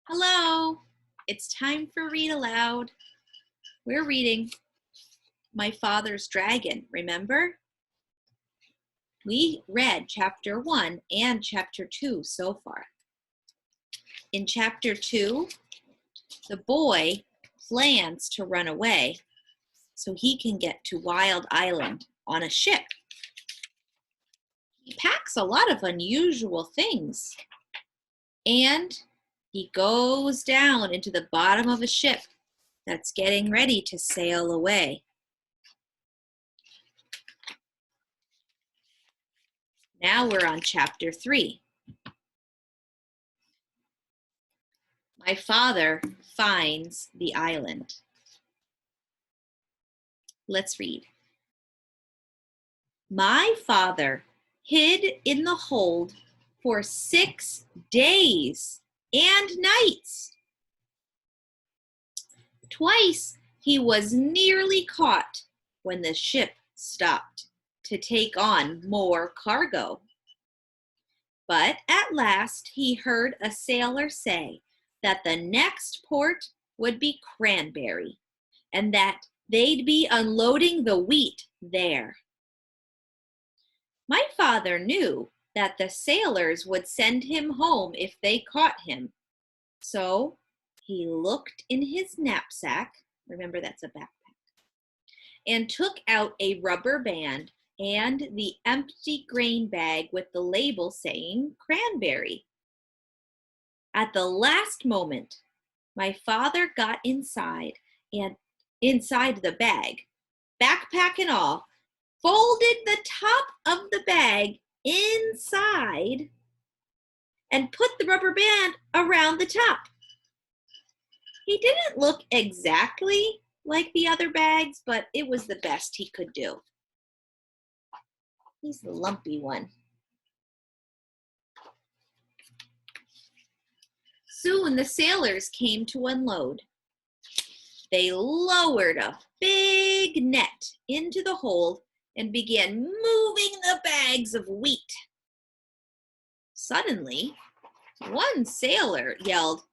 Hello, it's time for Read Aloud. We're reading My Father's Dragon, remember? We read chapter 1 and chapter 2 so far. In chapter 2, the boy plans to run away so he can get to Wild Island on a ship. He packs a lot of unusual things, and he goes down into the bottom of a ship that's getting ready to sail away. Now we're on chapter 3. My father finds the island. Let's read. My father hid in the hold for 6 days and nights. Twice he was nearly caught when the ship stopped to take on more cargo. But at last he heard a sailor say that the next port would be Cranberry, and that they'd be unloading the wheat there. My father knew that the sailors would send him home if they caught him. So he looked in his knapsack, remember that's a backpack, and took out a rubber band and the empty grain bag with the label saying Cranberry. At the last moment, my father got inside the bag, backpack and all, folded the top of the bag inside and put the rubber band around the top. He didn't look exactly like the other bags, but it was the best he could do. He's the lumpy one. Soon the sailors came to unload. They lowered a big net into the hold and began moving the bags of wheat. Suddenly, one sailor yelled,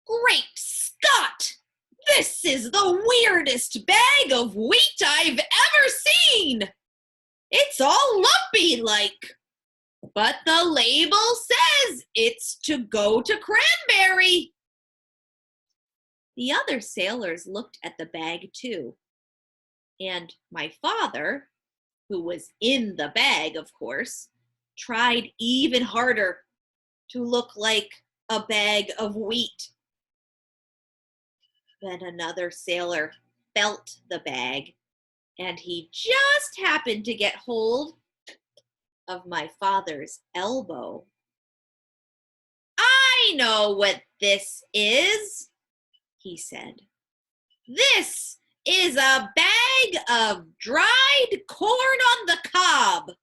"Great Scott! This is the weirdest bag of wheat I've ever seen! It's all lumpy like, but the label says it's to go to Cranberry." The other sailors looked at the bag too, and my father, who was in the bag, of course, tried even harder to look like a bag of wheat. Then another sailor felt the bag, and he just happened to get hold of my father's elbow. "I know what this is," he said. "This is a bag of dried corn on the cob."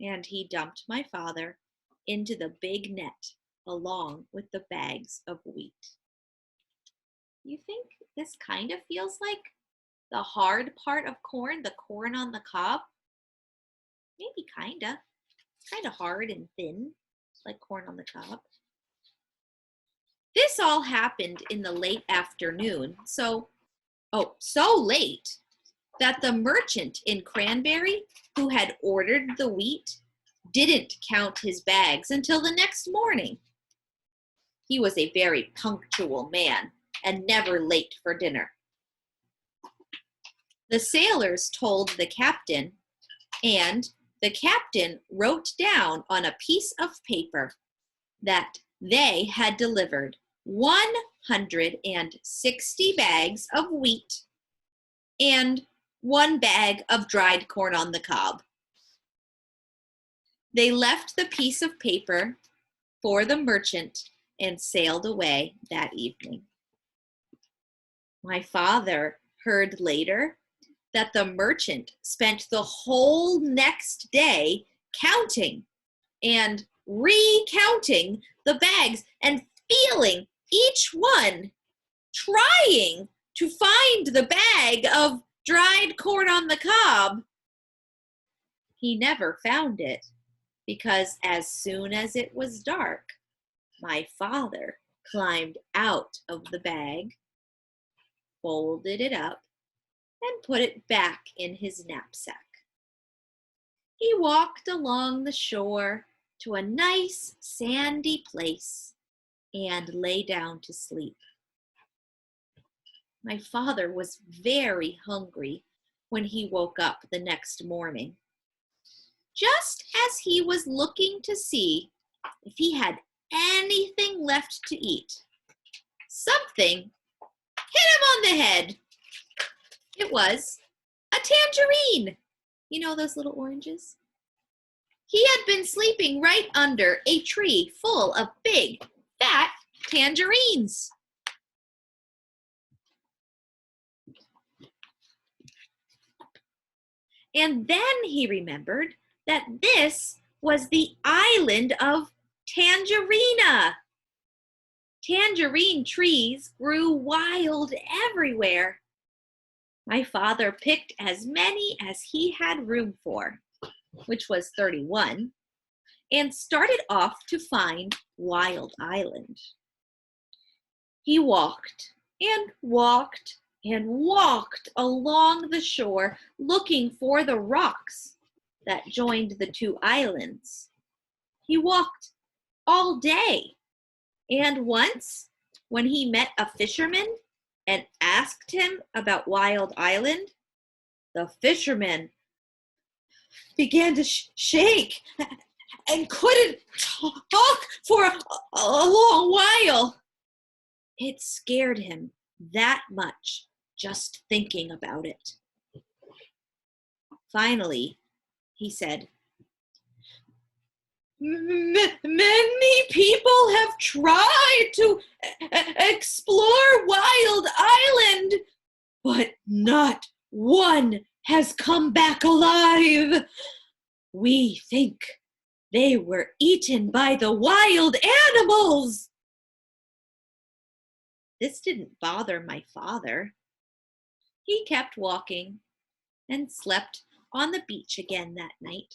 And he dumped my father into the big net along with the bags of wheat. You think this kind of feels like the hard part of corn, the corn on the cob? Maybe kinda. It's kind of hard and thin, like corn on the cob. This all happened in the late afternoon, so late that the merchant in Cranberry, who had ordered the wheat, didn't count his bags until the next morning. He was a very punctual man and never late for dinner. The sailors told the captain, and the captain wrote down on a piece of paper that they had delivered 160 bags of wheat and 1 bag of dried corn on the cob. They left the piece of paper for the merchant and sailed away that evening. My father heard later that the merchant spent the whole next day counting and recounting the bags and feeling each one, trying to find the bag of dried corn on the cob. He never found it because as soon as it was dark, My father climbed out of the bag, folded it up, and put it back in his knapsack. He walked along the shore to a nice sandy place and lay down to sleep. My father was very hungry when he woke up the next morning. Just as he was looking to see if he had anything left to eat, something hit him on the head. It was a tangerine. You know those little oranges? He had been sleeping right under a tree full of big, fat tangerines. And then he remembered that this was the island of Tangerina. Tangerine trees grew wild everywhere. My father picked as many as he had room for, which was 31, and started off to find Wild Island. He walked and walked and walked along the shore looking for the rocks that joined the two islands. He walked all day, and once when he met a fisherman and asked him about Wild Island, the fisherman began to shake and couldn't talk for a long while. It scared him that much just thinking about it. Finally, he said, "Many people have tried to explore Wild Island, but not one has come back alive. We think they were eaten by the wild animals." This didn't bother my father. He kept walking and slept on the beach again that night.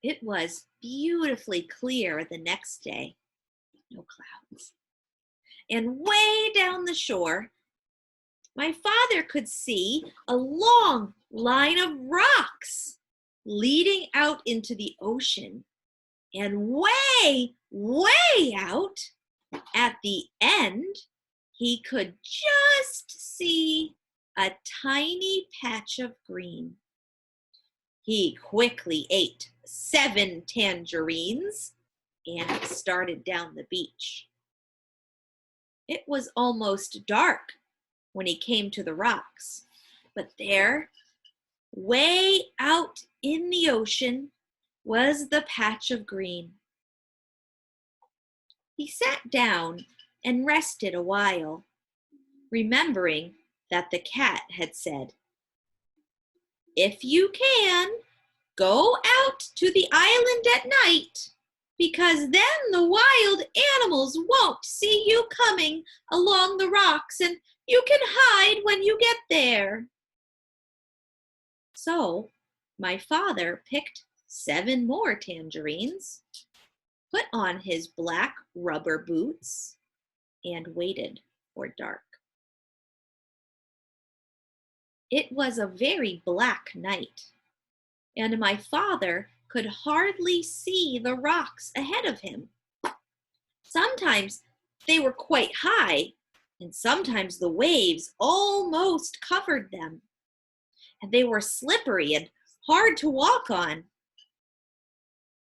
It was beautifully clear the next day, no clouds. And way down the shore, my father could see a long line of rocks leading out into the ocean. And way, way out at the end, he could just see a tiny patch of green. He quickly ate 7 tangerines and started down the beach. It was almost dark when he came to the rocks, but there, way out in the ocean, was the patch of green. He sat down and rested a while, remembering that the cat had said, "If you can, go out to the island at night, because then the wild animals won't see you coming along the rocks and you can hide when you get there." So my father picked 7 more tangerines, put on his black rubber boots, and waited for dark. It was a very black night, and my father could hardly see the rocks ahead of him. Sometimes they were quite high, and sometimes the waves almost covered them, and they were slippery and hard to walk on.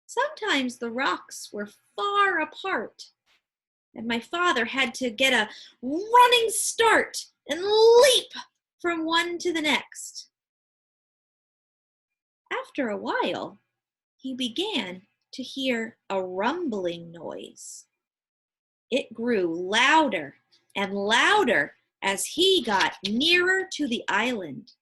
Sometimes the rocks were far apart, and my father had to get a running start and leap from one to the next. After a while, he began to hear a rumbling noise. It grew louder and louder as he got nearer to the island.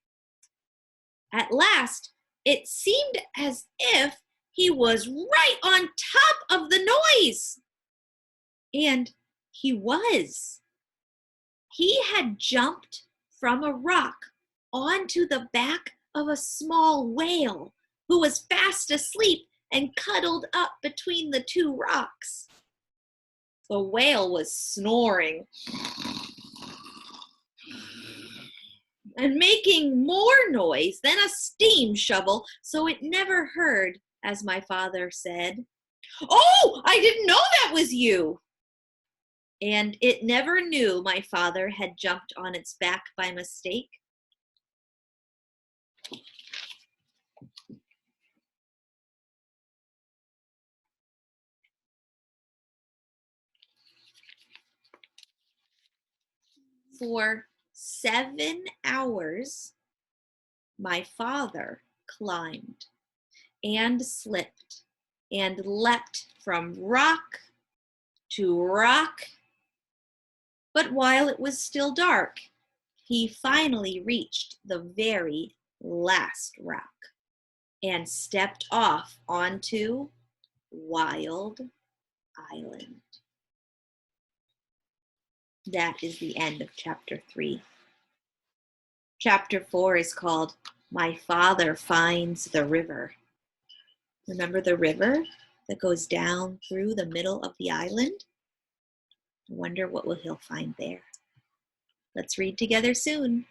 At last, it seemed as if he was right on top of the noise. And he was. He had jumped from a rock onto the back of a small whale who was fast asleep and cuddled up between the two rocks. The whale was snoring and making more noise than a steam shovel, so it never heard, as my father said, "Oh, I didn't know that was you." And it never knew my father had jumped on its back by mistake. For 7 hours, my father climbed and slipped and leapt from rock to rock. But while it was still dark, he finally reached the very last rock and stepped off onto Wild Island. That is the end of chapter 3. Chapter 4 is called My Father Finds the River. Remember the river that goes down through the middle of the island? I wonder what he'll find there. Let's read together soon.